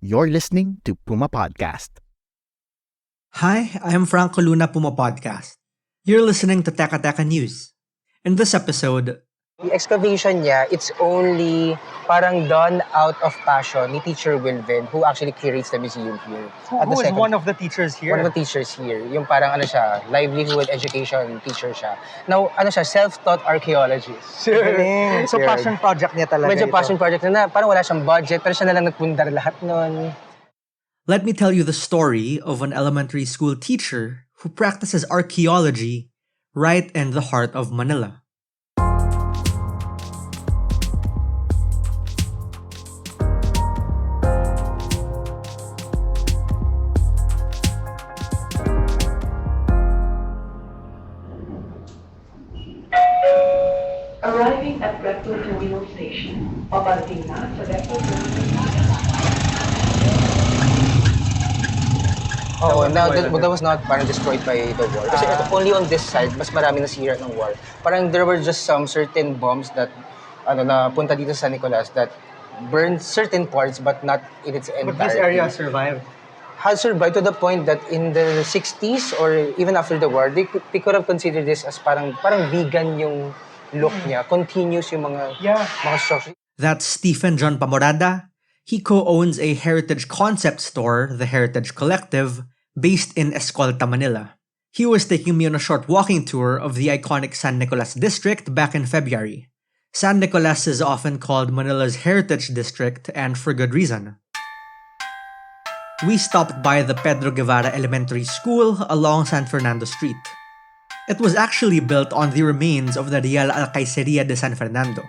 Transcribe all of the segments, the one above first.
You're listening to Puma Podcast. Hi, I'm Franco Luna, Puma Podcast. You're listening to Teka Teka News. In this episode, The excavation niya, it's only parang done out of passion ni Teacher Wilven, who actually curates the museum here. Who is one of the teachers here? One of the teachers here. Yung parang ano siya, livelihood education teacher siya. Now, ano siya, self-taught archaeologist. Galing. So Yeah. passion project niya talaga Medyo ito. passion project na parang wala siyang budget, pero siya na lang nagpundar lahat nun. let me tell you the story of an elementary school teacher who practices archaeology right in the heart of Manila. Arriving at Recto Terminal Station. Paparating na sa Recto Terminal Station. Oo, now that was not parang destroyed by the war. Kasi ito, only on this side, mas marami nasira ng war. Parang there were just some certain bombs that na punta dito sa San Nicolas that burned certain parts but not in its entirety. But this area survived. Has survived to the point that in the 60s or even after the war, they could have considered this as parang vegan yung look niya. Continuous yung mga structure. That's Stephen John Pamorada. He co-owns a heritage concept store, the Heritage Collective, based in Escolta, Manila. He was taking me on a short walking tour of the iconic San Nicolas district back in February. San Nicolas is often called Manila's heritage district, and for good reason. We stopped by the Pedro Guevara Elementary School along San Fernando Street. It was actually built on the remains of the Real Alcaiceria de San Fernando.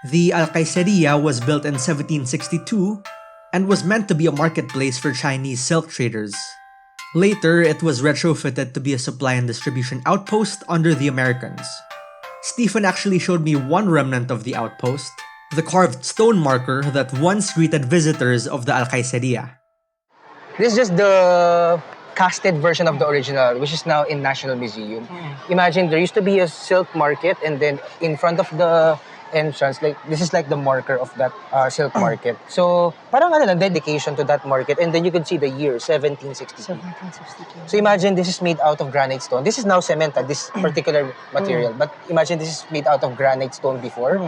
The Alcaiceria was built in 1762 and was meant to be a marketplace for Chinese silk traders. Later, it was retrofitted to be a supply and distribution outpost under the Americans. Stephen actually showed me one remnant of the outpost, the carved stone marker that once greeted visitors of the Alcaiceria. This is just the casted version of the original, which is now in National Museum. Imagine there used to be a silk market, and then in front of the entrance, like this is like the marker of that silk market. So parang dedication to that market, and then you can see the year 1762. 1762. So imagine this is made out of granite stone. This is now cemented, this particular material. But imagine this is made out of granite stone before.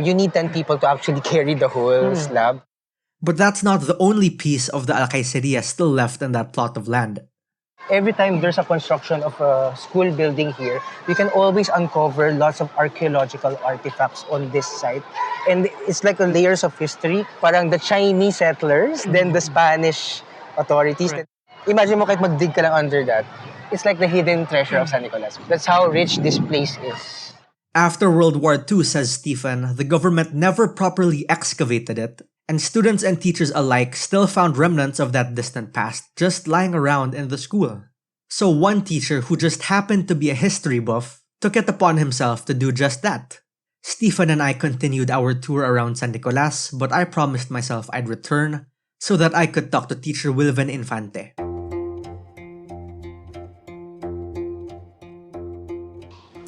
You need 10 people to actually carry the whole slab. But that's not the only piece of the Alcaiceria still left in that plot of land. Every time there's a construction of a school building here, you can always uncover lots of archaeological artifacts on this site. And it's like a layers of history. Parang the Chinese settlers, then the Spanish authorities. Right. Imagine mo kahit mag-dig ka lang under that. It's like the hidden treasure of San Nicolas. That's how rich this place is. After World War II, says Stephen, the government never properly excavated it, and students and teachers alike still found remnants of that distant past just lying around in the school. So one teacher who just happened to be a history buff took it upon himself to do just that. Stephen and I continued our tour around San Nicolas, but I promised myself I'd return so that I could talk to teacher Wilven Infante.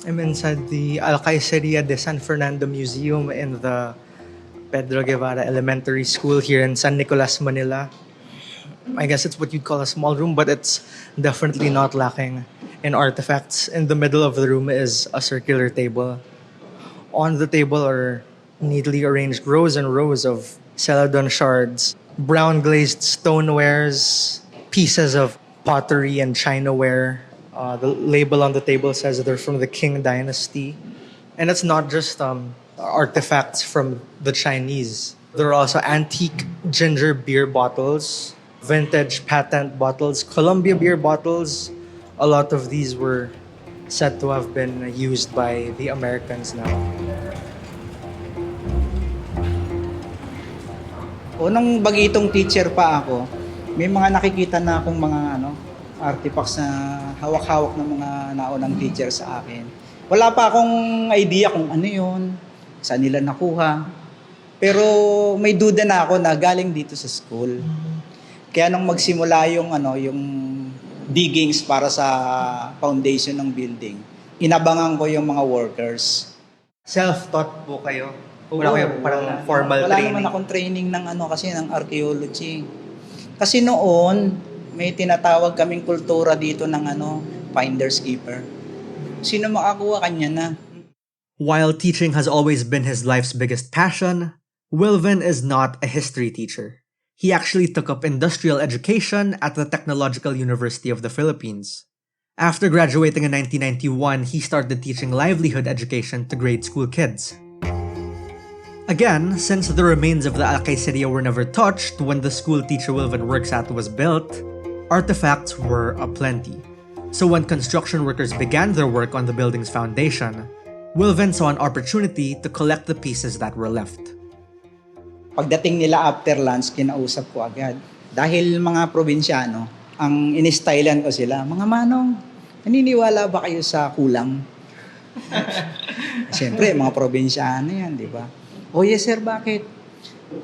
I'm inside the Alcaiceria de San Fernando Museum in the Pedro Guevara Elementary School here in San Nicolas, Manila. I guess it's what you'd call a small room, but it's definitely not lacking in artifacts. In the middle of the room is a circular table. On the table are neatly arranged rows and rows of celadon shards, brown glazed stonewares, pieces of pottery and chinaware. The label on the table says they're from the Qing Dynasty. And it's not just artifacts from the Chinese. There are also antique ginger beer bottles, vintage patent bottles, Columbia beer bottles. A lot of these were said to have been used by the Americans now. Unang bagitong teacher pa ako, may mga nakikita na akong mga artifacts na hawak-hawak ng mga naunang teacher sa akin. Wala pa akong idea kung ano yun, saan nila nakuha. Pero may duda na ako na galing dito sa school. Kaya nung magsimula yung diggings para sa foundation ng building, inabangan ko yung mga workers. Self-taught po kayo. Wala kayong parang formal wala training? naman akong training ng kasi ng archaeology. Kasi noon, may tinatawag kaming kultura dito ng finder's keeper. Sino makakuha kanya na? While teaching has always been his life's biggest passion, Wilven is not a history teacher. He actually took up industrial education at the Technological University of the Philippines. After graduating in 1991, he started teaching livelihood education to grade school kids. Again, since the remains of the Alcaiceria were never touched when the school teacher Wilven works at was built, artifacts were aplenty. So when construction workers began their work on the building's foundation, Wilven saw an opportunity to collect the pieces that were left. Pagdating nila after lunch, kinausap ko agad. Dahil mga probinsyano, ang in-stylean ko sila, mga manong, naniniwala ba kayo sa kulang? Siyempre, mga probinsyano yan, di ba? Oh yes sir, bakit?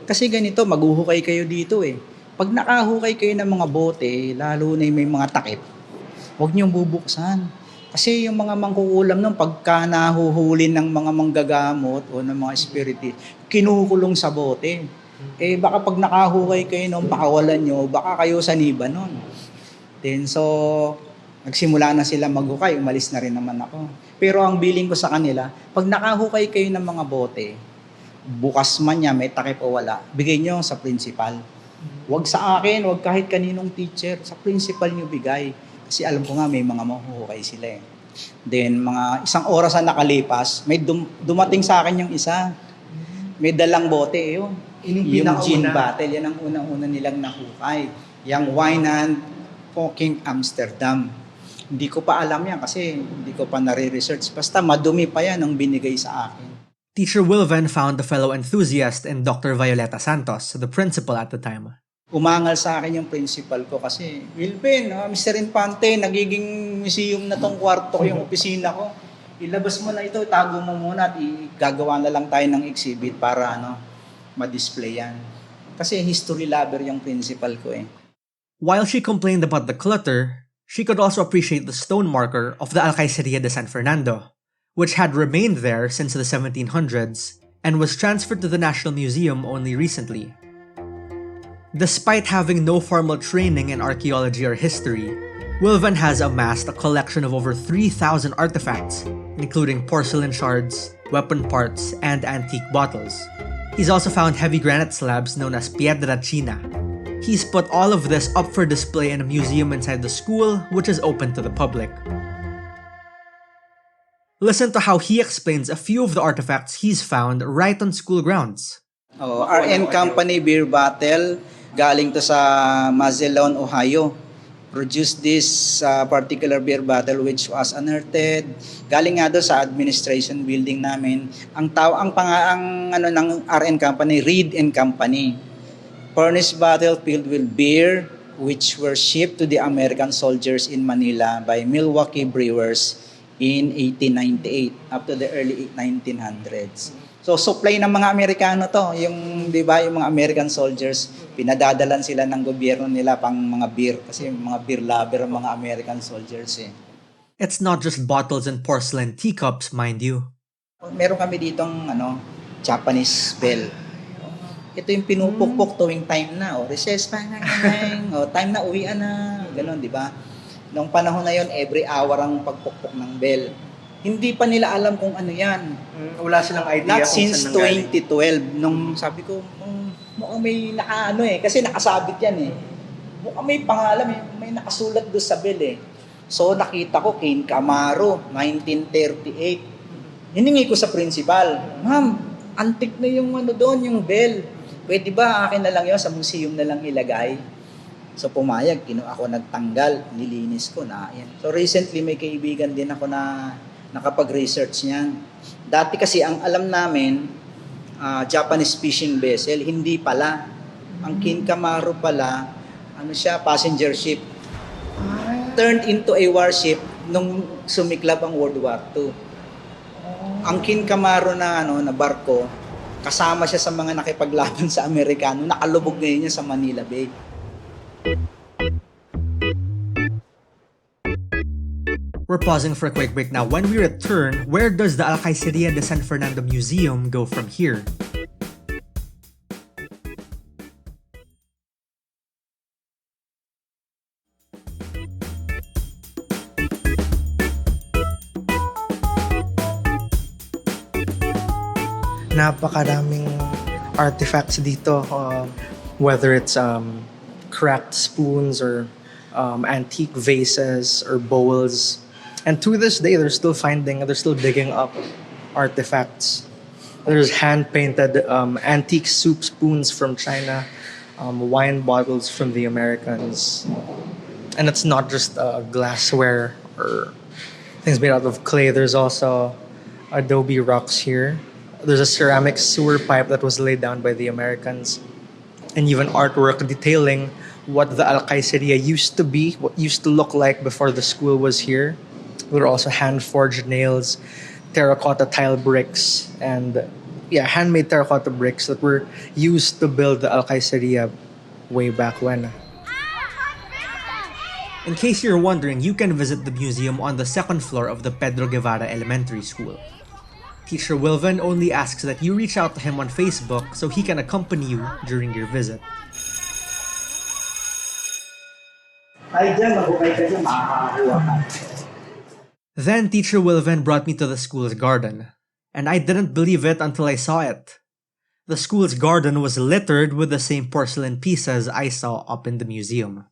Kasi ganito, maghuhukay kayo dito eh. Pag nakahukay kayo ng mga bote, lalo na may mga takip, huwag niyong bubuksan. Kasi yung mga mangkukulam nung pagka nahuhuli ng mga manggagamot o ng mga spiriti, kinukulong sa bote. Eh baka pag nakahukay kayo nung pakawalan nyo, baka kayo saniba nun. Then so, nagsimula na sila maghukay, umalis na rin naman ako. Pero ang billing ko sa kanila, pag nakahukay kayo ng mga bote, bukas man niya, may takip o wala, bigay nyo sa principal. Huwag sa akin, huwag kahit kaninong teacher, sa principal nyo bigay. Kasi alam ko nga may mga mahuhukay sila eh. Then mga isang oras na nakalipas, may dumating sa akin yung isa. May dalang bote yun. Yung gin bottle, yan ang unang-una nilang nahukay. Yung wine and fucking Amsterdam. Hindi ko pa alam yan kasi hindi ko pa nare-research. Basta madumi pa yan ang binigay sa akin. Teacher Wilven found a fellow enthusiast in Dr. Violeta Santos, the principal at the time. Umangal sa akin yung principal ko kasi, Wilven, Mr. Infante, nagiging museum na tong kwarto ko, yung opisina ko. Ilabas mo na ito, tago mo muna at gagawa na lang tayo ng exhibit para ma-display yan. Kasi history lover yung principal ko eh. While she complained about the clutter, she could also appreciate the stone marker of the Alcaiceria de San Fernando, which had remained there since the 1700s and was transferred to the National Museum only recently. Despite having no formal training in archaeology or history, Wilven has amassed a collection of over 3,000 artifacts, including porcelain shards, weapon parts, and antique bottles. He's also found heavy granite slabs known as piedra china. He's put all of this up for display in a museum inside the school, which is open to the public. Listen to how he explains a few of the artifacts he's found right on school grounds. RN Company beer bottle, galing to sa Mazzelon, Ohio. Produced this particular beer bottle which was unearthed. Galing nga doon sa administration building namin. Ang ng RN Company, Reed and Company. Furnished bottle filled with beer which were shipped to the American soldiers in Manila by Milwaukee brewers in 1898 up to the early 1900s. So supply ng mga Amerikano to, yung 'di ba, yung mga American soldiers, pinadadalan sila ng gobyerno nila pang mga beer kasi mga beer lover ang mga American soldiers eh. It's not just bottles and porcelain teacups, mind you. Meron kami ditong Japanese bell. Ito yung pinupukpok tuwing time na, recess pa na, time na uwian na, gano'n, 'di ba? Noong panahon na yon, every hour ang pagpukpok ng bell. Hindi pa nila alam kung ano yan. Wala silang idea Not kung since saan nanggaling. 2012. Nung sabi ko, mukhang may kasi nakasabit yan eh. Mukhang may pangalan, may nakasulat doon sa bell eh. So nakita ko, Kane Camaro, 1938. Hiningi ko sa principal, ma'am, antik na yung doon, yung bell. Pwede ba akin na lang yun, sa museum na lang ilagay? So pumayag, ako nagtanggal, nilinis ko na yan. So recently may kaibigan din ako na nakapag-research niyan. Dati kasi ang alam namin, Japanese fishing vessel, hindi pala. Ang Kinkamaro pala, passenger ship. Turned into a warship nung sumiklab ang World War II. Ang Kinkamaro na barko, kasama siya sa mga nakipaglaban sa Amerikano, nakalubog ngayon niya sa Manila Bay. We're We're pausing for a quick break now. When we return, where does the Alcaiceria de San Fernando Museum go from here? Napakaraming artifacts dito, whether it's cracked spoons or antique vases or bowls. And to this day, they're still digging up artifacts. There's hand-painted antique soup spoons from China, wine bottles from the Americans. And it's not just glassware or things made out of clay. There's also adobe rocks here. There's a ceramic sewer pipe that was laid down by the Americans. And even artwork detailing what the Alcaiceria used to be, what used to look like before the school was here. There were also hand-forged nails, terracotta tile bricks, and handmade terracotta bricks that were used to build the Alcaiceria way back when. In case you're wondering, you can visit the museum on the second floor of the Pedro Guevara Elementary School. Teacher Wilven only asks that you reach out to him on Facebook so he can accompany you during your visit. Then Teacher Wilven brought me to the school's garden, and I didn't believe it until I saw it. The school's garden was littered with the same porcelain pieces I saw up in the museum.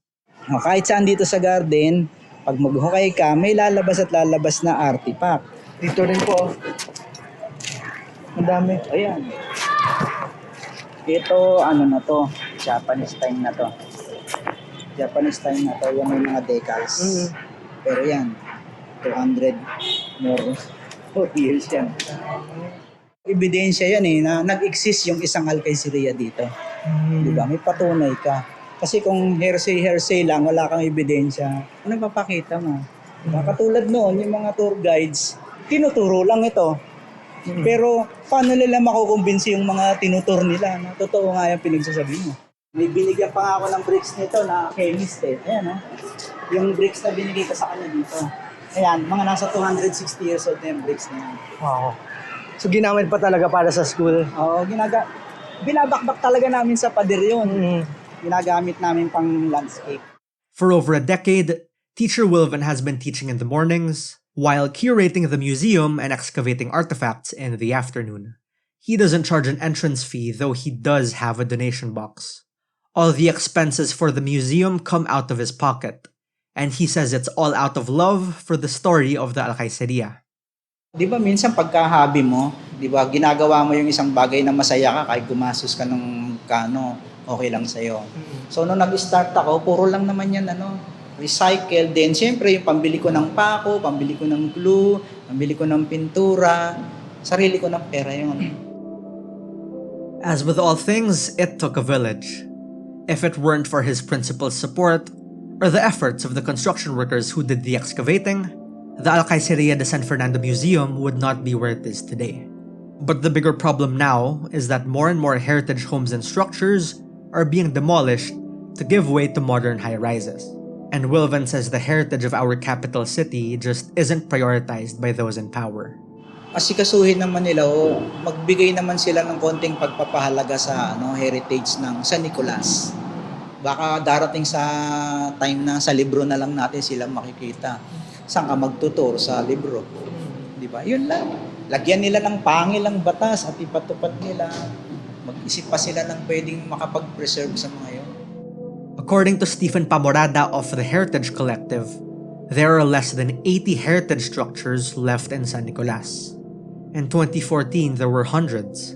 Kahit saan dito sa garden, pag maghukay ka, may lalabas at lalabas na artifact. Dito rin po. Ang dami. Ayan. Ito, ano na to? Japanese time na to. Japanese time na to. Yan may mga decals. Pero yan, 200 more 40 years yan. Ebidensya yan na nag-exist yung isang Alcaiceria dito. Diba? May patunay ka. Kasi kung hearsay lang, wala kang ebidensya, ano papakita mo? Diba? Katulad noon, yung mga tour guides, tinuturo lang ito. Pero paano nila makukumbinsi yung mga tinutur nila na totoo nga yung pinagsasabi mo? May binigyan pa nga ako ng bricks nito na chemist eh. Ayan yung bricks na binigay ko sa kanya dito. Ayan, mga nasa 260 years old na yung bricks na yan. Wow. So ginamit pa talaga para sa school? Oo, binabakbak talaga namin sa pader yun. Ginagamit namin pang landscape. For over a decade, Teacher Wilven has been teaching in the mornings, while curating the museum and excavating artifacts in the afternoon. He doesn't charge an entrance fee, though he does have a donation box. All the expenses for the museum come out of his pocket, and he says it's all out of love for the story of the Alcaiceria. Di ba minsan pagka-hobby mo, di ba ginagawa mo yung isang bagay na masaya ka kahit gumastos ka ng kano, okay lang sa'yo. So nung nag-start ako, puro lang naman yan recycle. Then siyempre yung pambili ko ng pako, pambili ko ng glue, pambili ko ng pintura, sarili ko ng pera yun. As with all things, it took a village. If it weren't for his principal's support, or the efforts of the construction workers who did the excavating, the Alcaiceria de San Fernando Museum would not be where it is today. But the bigger problem now is that more and more heritage homes and structures are being demolished to give way to modern high-rises. And Wilven says the heritage of our capital city just isn't prioritized by those in power. Asikasuhin naman nila magbigay naman sila ng konting pagpapahalaga sa heritage ng San Nicolas. Baka darating sa time na sa libro na lang natin sila makikita. Saan ka magtutur sa libro? Di ba? Yun lang. Lagyan nila ng pangilang batas at ipatupad nila. Mag-isip pa sila ng pwedeng makapag-preserve sa mga yun. According to Stephen Pamorada of the Heritage Collective, there are less than 80 heritage structures left in San Nicolas. In 2014, there were hundreds.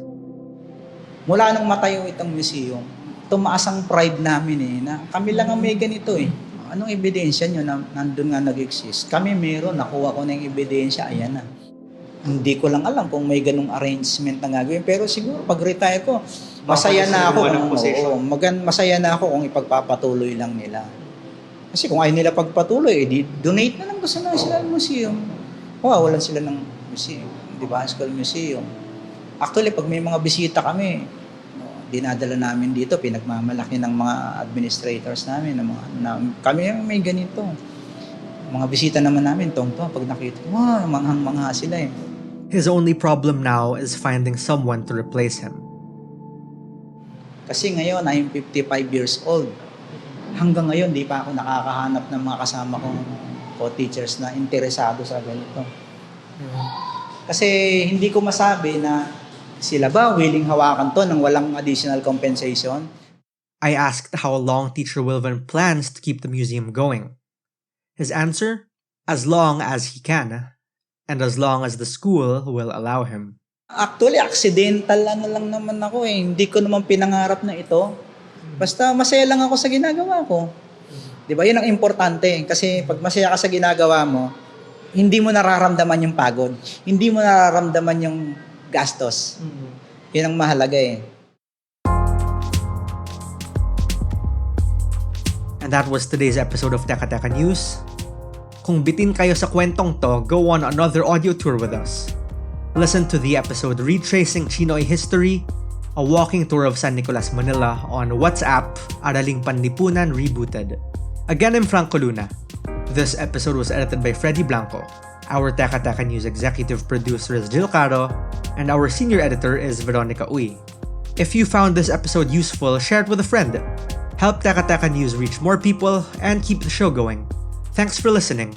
Mula nung matayo itong museum, tumaas ang pride namin na kami lang ang may ganito Anong ebidensya nyo na nandun nga nag-exist? Kami meron, nakuha ko na yung ebidensya, ayan na. Hindi ko lang alam kung may ganung arrangement na gagawin, pero siguro pag-retire ko, masaya na ako masaya na ako kung ipagpapatuloy lang nila. Kasi kung ayaw nila pagpatuloy, donate na lang ko sa National Museum. Wawalan sila ng museum, di ba? School Museum. Actually, pag may mga bisita kami, dinadala namin dito, pinagmamalaki ng mga administrators namin, kami may ganito. Mga bisita naman namin, tong-tong, pag nakita, wow, manghang-mangha sila eh. His only problem now is finding someone to replace him. Kasi ngayon, I'm 55 years old. Hanggang ngayon, di pa ako nakakahanap ng mga kasama kong co-teachers na interesado sa ganito. Kasi hindi ko masabi na sila ba willing hawakan to nang walang additional compensation. I asked how long Teacher Wilven plans to keep the museum going. His answer? As long as he can, and as long as the school will allow him. Actually, accidental lang naman ako eh. Hindi ko naman pinangarap na ito. Basta masaya lang ako sa ginagawa ko. Di ba? Yun ang importante. Kasi pag masaya ka sa ginagawa mo, hindi mo nararamdaman yung pagod. Hindi mo nararamdaman yung gastos. Yun ang mahalaga eh. And that was today's episode of Teka Teka News. Kung bitin kayo sa kwentong to, go on another audio tour with us. Listen to the episode Retracing Chinoy History, a walking tour of San Nicolas, Manila on WhatsApp, Araling Panlipunan Rebooted. Again, I'm Franco Luna. This episode was edited by Freddy Blanco. Our Teka Teka News executive producer is Jill Caro, and our senior editor is Veronica Uy. If you found this episode useful, share it with a friend. Help Teka Teka News reach more people and keep the show going. Thanks for listening.